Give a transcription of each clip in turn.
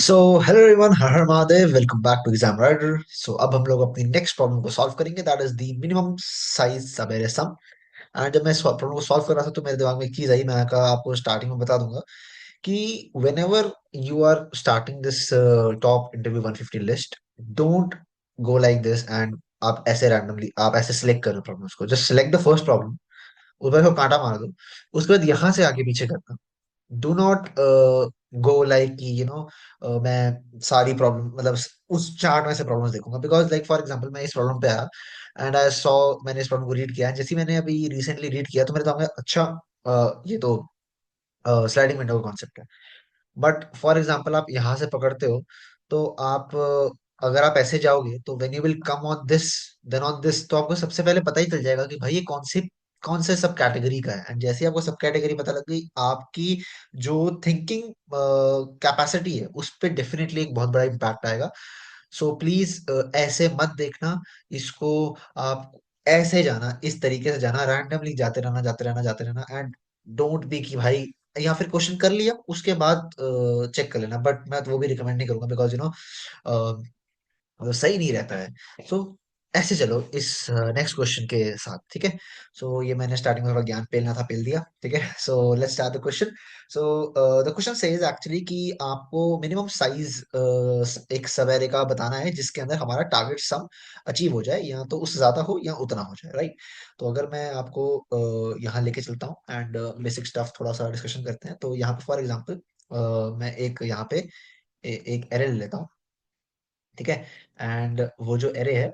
सो hello everyone, हर हर Mahadev, welcome back to exam writer. So अब हम लोग अपनी नेक्स्ट प्रॉब्लम को सॉल्व करेंगे, that is the minimum size subarray sum. And जब मैं प्रॉब्लम को सॉल्व कर रहा था तो मेरे दिमाग में एक चीज आई, मैं कहा आपको स्टार्टिंग में बता दूंगा कि whenever you are starting this top interview 150 list, don't go like this and आप ऐसे रैंडमली आप ऐसे सिलेक्ट करो प्रॉब्लम्स को। Just select the first problem, उस पर कांटा मार दो, उसके बाद यहाँ से आगे पीछे करना। डू नॉट गो लाइक कि मैं सारी प्रॉब्लम मतलब उस चार्ट में से प्रॉब्लम्स देखूंगा। बिकॉज लाइक फॉर एग्जांपल मैं इस प्रॉब्लम पे आया एंड आई सॉ, मैंने इस प्रॉब्लम को रीड किया, जैसे ही मैंने अभी रिसेंटली रीड किया तो मेरे दिमाग में अच्छा ये तो स्लाइडिंग विंडो का कॉन्सेप्ट है। बट फॉर एग्जाम्पल आप यहाँ से पकड़ते हो तो आप अगर आप ऐसे जाओगे तो when you will come on this, then on this, तो आपको सबसे पहले पता ही चल जाएगा कि भाई ये कौन से सब कैटेगरी का है। एंड जैसे ही आपको सब कैटेगरी पता लग गई, आपकी जो थिंकिंग कैपेसिटी है उस पर डेफिनेटली एक बहुत बड़ा इम्पैक्ट आएगा। सो प्लीज ऐसे मत देखना इसको। आप ऐसे जाना, इस तरीके से जाना, रैंडमली जाते रहना जाते रहना जाते रहना। एंड डोंट बी कि भाई, या फिर क्वेश्चन कर लिया उसके बाद चेक कर लेना। बट मैं तो वो भी रिकमेंड नहीं करूंगा, बिकॉज सही नहीं रहता है। सो ऐसे चलो इस नेक्स्ट क्वेश्चन के साथ, ठीक है। सो ये मैंने स्टार्टिंग में थोड़ा ज्ञान पेलना था, पेल दिया, ठीक है। So let's start the question. So the question says actually कि आपको मिनिमम साइज एक सवेरे का बताना है जिसके अंदर हमारा टारगेट सम अचीव हो जाए, या तो उससे ज्यादा हो या उतना हो जाए, राइट। तो अगर मैं आपको यहाँ लेके चलता हूँ एंड बेसिक स्टफ थोड़ा सा डिस्कशन करते हैं, तो यहाँ पे फॉर एग्जाम्पल मैं एक यहाँ पे एक एरे ले लेता हूँ, ठीक है। एंड वो जो एरे है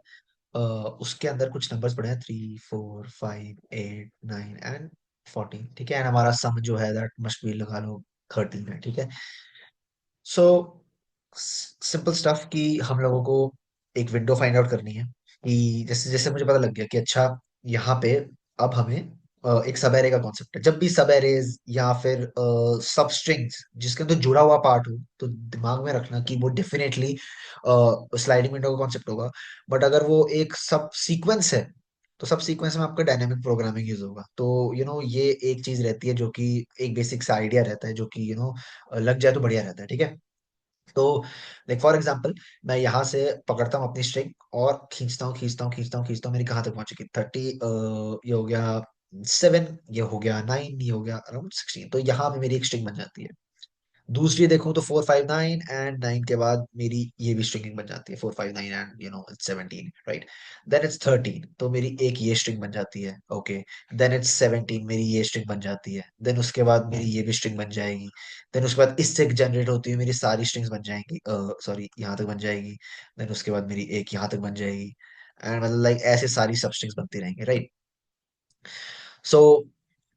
उसके अंदर कुछ नंबर्स पड़े हैं, 3 4 5 8 9 एंड 14, ठीक है। एंड हमारा सम जो है दैट मस्ट बी, लगा लो, 13 है, ठीक है। सो सिंपल स्टफ कि हम लोगों को एक विंडो फाइंड आउट करनी है कि जैसे जैसे मुझे पता लग गया कि अच्छा यहाँ पे अब हमें एक सब एरे का कॉन्सेप्ट है। जब भी सब एरेज या फिर सब स्ट्रिंग्स जिसके अंदर जुड़ा हुआ पार्ट हो, तो दिमाग में रखना कि वो डेफिनेटली स्लाइडिंग विंडो का कॉन्सेप्ट होगा। बट अगर वो एक सब सीक्वेंस है तो सब सीक्वेंस में आपका डायनेमिक प्रोग्रामिंग यूज होगा। तो ये एक चीज रहती है जो कि एक बेसिक सा आइडिया रहता है, जो कि लग जाए तो बढ़िया रहता है, ठीक है। तो लाइक फॉर एग्जाम्पल मैं यहाँ से पकड़ता हूँ अपनी स्ट्रिंग और खींचता हूँ खींचता हूँ खींचता हूँ खींचता हूँ, मेरी कहाँ तक पहुंचेगी? 30, ये हो गया 7, ये हो गया 9, ये हो गया अराउंड 16। तो यहाँ पे मेरी एक स्ट्रिंग बन जाती है। दूसरी देखूं तो 4 5 9, एंड 9 के बाद मेरी ये भी स्ट्रिंग बन जाती है, 4 5 9 एंड 17, राइट। देन इट्स 13, तो मेरी एक ये स्ट्रिंग बन जाती है, ओके। देन इट्स 17, मेरी ये स्ट्रिंग बन जाती है। देन उसके बाद मेरी ये भी स्ट्रिंग बन जाएगी। देन उसके बाद इससे जनरेट होती है मेरी सारी स्ट्रिंग्स बन जाएंगी, सॉरी, यहाँ तक बन जाएगी। देन उसके बाद मेरी एक यहाँ तक बन जाएगी। एंड मतलब लाइक ऐसे सारी सब स्ट्रिंग्स बनती रहेंगी, राइट। सो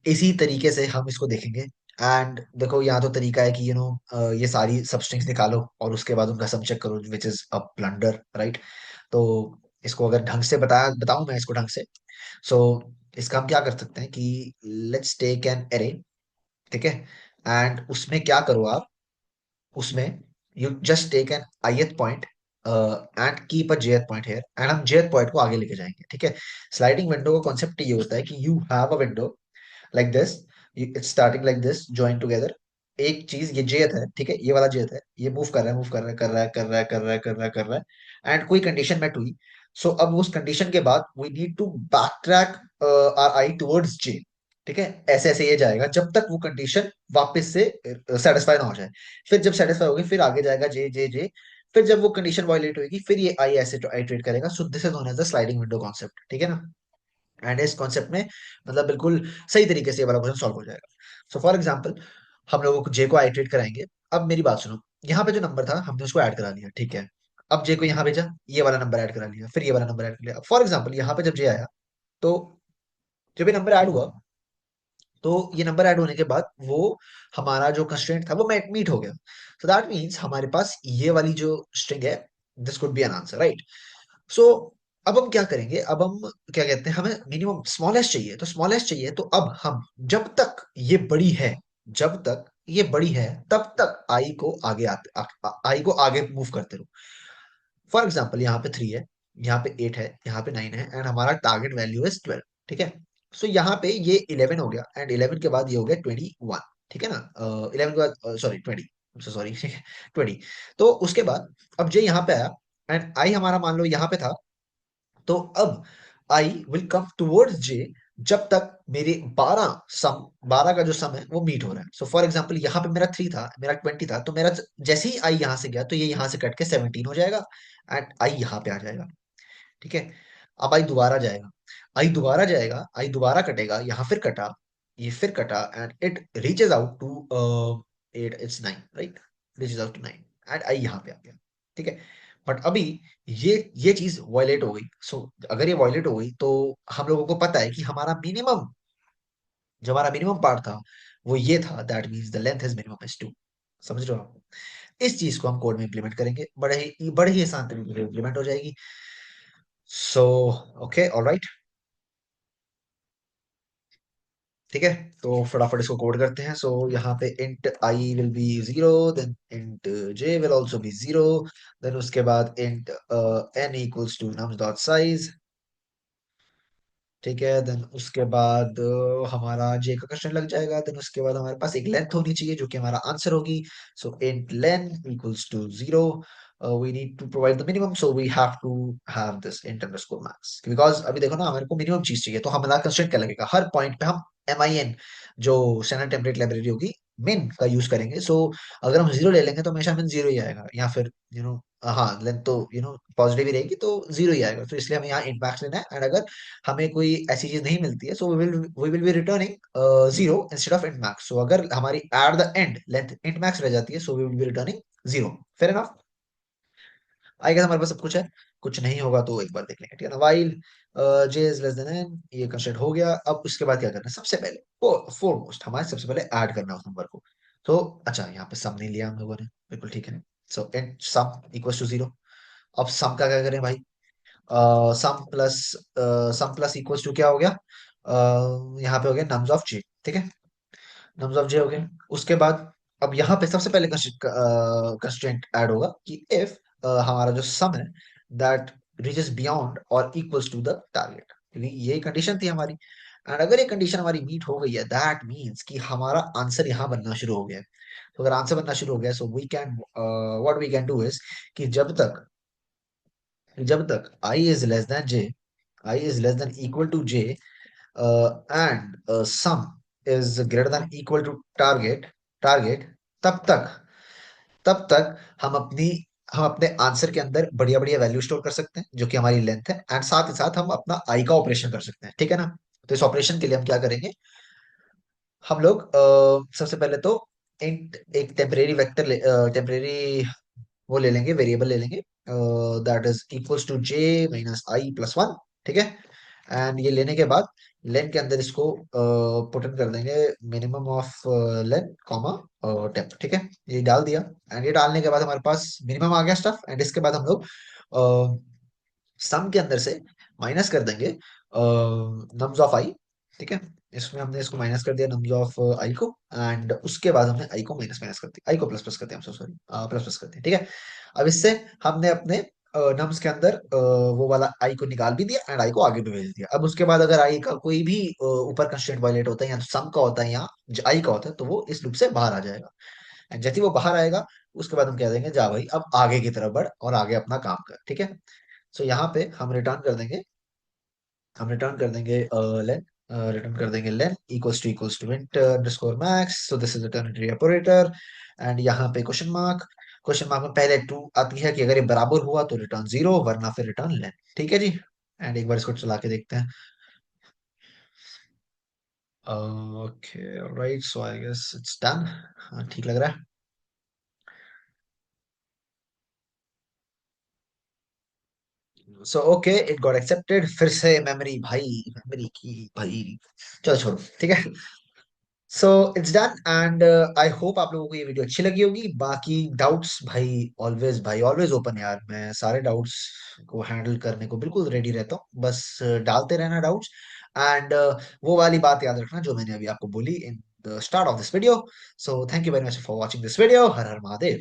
इसी तरीके से हम इसको देखेंगे। एंड देखो यहाँ तो तरीका है कि ये सारी सबस्ट्रिंग्स निकालो और उसके बाद उनका सम चेक करो, which is a blunder, right. तो इसको अगर ढंग से बताऊं मैं इसको ढंग से, सो इसका हम क्या कर सकते हैं कि लेट्स टेक एन एरे, ठीक है। एंड उसमें क्या करो आप, उसमें you just take an ith point and keep a jth point here, and हम jth पॉइंट को आगे लेके जाएंगे, ठीक है। स्लाइडिंग विंडो का कॉन्सेप्ट ये होता है कि you have a window like this, it's starting like this, join together. एक चीज ये जेथ है, ठीक है, ये वाला जेथ है, ये मूव कर रहा है, मूव कर रहा है, कर रहा है, कर रहा है, कर रहा है, कर रहा है, कर रहा है, एंड कोई कंडीशन मेट हुई। सो अब उस कंडीशन के बाद we need to back track our i towards j, ठीक है। ऐसे ऐसे ये जाएगा जब तक वो कंडीशन वापस से सेटिस्फाई ना हो जाए। फिर जब सेटिस्फाई होगी फिर आगे जाएगा जे जे जे। फिर जब वो कंडीशन वायलेट होगी फिर ये आई ऐसे आइटरेट करेगा। So this is known as the sliding window concept, ठीक है ना। एंड इस कॉन्सेप्ट में मतलब बिल्कुल सही तरीके से ये वाला क्वेश्चन सॉल्व हो जाएगा। सो फॉर एग्जाम्पल हम लोगों को जे को आइटरेट कराएंगे। अब मेरी बात सुनो, यहाँ पे जो नंबर था हमने उसको ऐड करा लिया, ठीक है। अब जे को यहाँ भेजा, ये वाला नंबर ऐड करा लिया, फिर ये वाला नंबर ऐड कर लिया। फॉर एग्जाम्पल यहाँ पे जब जे आया, तो जब ये नंबर ऐड हुआ, तो ये नंबर ऐड होने के बाद वो हमारा जो कंस्ट्रेंट था वो मीट हो गया। सो दैट मीन्स हमारे पास ये वाली जो स्ट्रिंग है, this could be an answer, right. So अब हम क्या करेंगे, अब हम क्या कहते हैं, हमें मिनिमम स्मॉलेस्ट चाहिए, तो स्मॉलेस्ट चाहिए तो अब हम जब तक ये बड़ी है, जब तक ये बड़ी है तब तक आई को आगे आई को आगे मूव करते रहो। फॉर एग्जाम्पल यहाँ पे 3 है, यहाँ पे 8 है, यहाँ पे 9 है, एंड हमारा टारगेट वैल्यू इज 12, ठीक है। सो यहाँ पे ये 11 हो गया, एंड 11 के बाद ये हो गया 21, ठीक है ना। 11 के बाद सॉरी 20, सॉरी 20। तो उसके बाद अब जे यहाँ पे आया एंड आई हमारा मान लो यहाँ पे था, तो अब आई विल कम टुवर्ड्स जे जब तक मेरे 12 का जो सम है वो मीट हो रहा है। सो फॉर एग्जांपल यहाँ पे मेरा 3 था, मेरा 20 था, तो मेरा जैसे ही आई यहाँ से गया तो ये यहाँ से कट के 17 हो जाएगा एंड आई यहाँ पे आ जाएगा। ठीक है। अब आई दोबारा जाएगा, आई दोबारा जाएगा, आई दोबारा कटेगा, यहाँ फिर कटा, ये फिर कटा and it reaches out to 8, it's 9, right, reaches out to 9 and i यहाँ पे आ गया। ठीक है। बट अभी ये चीज वायलेट हो गई। सो अगर ये वायलेट हो गई तो हम लोगों को पता है कि हमारा मिनिमम, जो हमारा मिनिमम पार्ट था वो ये था, that means the length is minimum is 2। समझ रहे हो आप? इस चीज को हम कोड में इंप्लीमेंट करेंगे, बड़े ही आसान तरीके से इंप्लीमेंट हो जाएगी। So okay, alright. ठीक है, तो फटाफट इसको कोड करते हैं। सो यहाँ पे int i will be 0, then int j will also be 0, then उसके बाद int n equals to nums dot size. ठीक है, देन उसके बाद हमारा जे का क्वेश्चन लग जाएगा। देन उसके बाद हमारे पास एक लेंथ होनी चाहिए जो कि हमारा आंसर होगी। So int len equals to 0, we need to provide the minimum, so we have to have this int underscore max, because अभी देखो ना, हमारे को मिनिमम चीज चाहिए, तो हमारा कंस्ट्रेंट क्या लगेगा, हर पॉइंट पे हम min, जो स्टैंडर्ड टेम्पलेट लाइब्रेरी होगी, min का यूज करेंगे। सो अगर हम 0 ले लेंगे तो हमेशा min 0 ही आएगा, या फिर हाँ लेंथ तो पॉजिटिव ही रहेगी, तो 0 ही आएगा। तो इसलिए हमें यहाँ int max लेना है एंड अगर हमें कोई ऐसी चीज नहीं मिलती है, so we will be returning 0 instead of int max। So अगर हमारी at the end length int max रह जाती है, so we will be returning 0। Fair enough? I guess हमारे पास सब कुछ है। कुछ नहीं होगा तो एक बार देख लेंगे, ठीक है ना। While j is less than n, ये कंस्ट्रक्ट हो गया। अब उसके बाद क्या करना है, सबसे पहले फोरमोस्ट हमारे सबसे पहले ऐड करना है उस नंबर को। तो अच्छा, यहाँ पे सम नहीं लिया हम लोगों ने, बिल्कुल ठीक है। So and sum equals to 0। अब सम का क्या करें भाई, सम प्लस इक्वल्स टू क्या हो गया, यहाँ पे हो गया नम्स ऑफ जे। ठीक है, नम्स ऑफ जे हो गए। उसके बाद अब यहाँ पे सबसे पहले कंस्ट्रेंट ऐड होगा कि इफ हमारा जो सम है दैट रीचेस बियॉन्ड और इक्वल्स टू द टारगेट, क्योंकि ये कंडीशन थी हमारी। एंड अगर ये कंडीशन हमारी मीट हो गई है, दैट मीन्स कि हमारा आंसर यहाँ बनना शुरू हो गया है। तो अगर आंसर बनना शुरू हो गया, so we can what we can do is कि जब तक i is less than j, i is less than equal to j and sum is greater than equal to target, तब तक तब तक हम अपनी हम अपने आंसर के अंदर बढ़िया बढ़िया वैल्यू स्टोर कर सकते हैं जो कि हमारी लेंथ है, एंड साथ ही साथ हम अपना आई का ऑपरेशन कर सकते हैं। ठीक है ना। तो इस ऑपरेशन के लिए हम क्या करेंगे, हम लोग सबसे पहले तो इंट एक टेम्परेरी वेक्टर टेम्परेरी वो ले लेंगे, वेरिएबल ले लेंगे, that is equals to j minus i plus 1। ठीक है। एंड ये लेने के बाद लेन के अंदर इसको पुट इन कर देंगे, minimum of lane comma temp. ठीक है, ये डाल दिया। एंड ये डालने के बाद हमारे पास मिनिमम आ गया स्टफ। एंड इसके बाद हम लोग सम के अंदर से माइनस कर देंगे नम्स ऑफ आई। ठीक है, इसमें हमने इसको माइनस कर दिया नम्स ऑफ आई को, एंड उसके बाद हमने आई को माइनस माइनस कर दिया, आई को प्लस प्लस कर दिया, सॉरी प्लस प्लस कर दिया। ठीक है। अब इससे हमने अपने नम्स के अंदर वो वाला आई को निकाल भी दिया एंड आई को आगे भी भेज दिया। अब उसके बाद अगर आई का कोई भी ऊपर कंस्ट्रेंट वायलेट होता है, या तो सम का होता है या आई का होता है, तो वो इस लूप से बाहर आ जाएगा। एंड जैसे ही वो बाहर आएगा, उसके बाद हम कह देंगे जा भाई अब आगे की तरफ बढ़ और आगे अपना काम कर। ठीक है। सो यहाँ पे हम रिटर्न कर देंगे लेन रिटर्न कर देंगे len equals to int underscore max. So this is the ternary operator. And यहाँ पे क्वेश्चन मार्क में पहले ट्रू आती है कि अगर ये बराबर हुआ तो रिटर्न 0, वरना फिर रिटर्न लेन। ठीक है जी। एंड एक बार इसको चला के देखते हैं। Okay, alright, so I guess it's done. हाँ, ठीक लग रहा है। So okay, it got accepted. फिर से मेमोरी भाई, मेमोरी की भाई, चलो छोड़ो। ठीक है। So it's done and I hope आप लोगों को ये वीडियो अच्छी लगी होगी। बाकी डाउट्स भाई ऑलवेज ओपन यार, मैं सारे डाउट्स को हैंडल करने को बिल्कुल रेडी रहता हूँ। बस डालते रहना डाउट्स। एंड वो वाली बात याद रखना जो मैंने अभी आपको बोली in the start of this video. So thank you very much for watching this video. हर हर महादेव।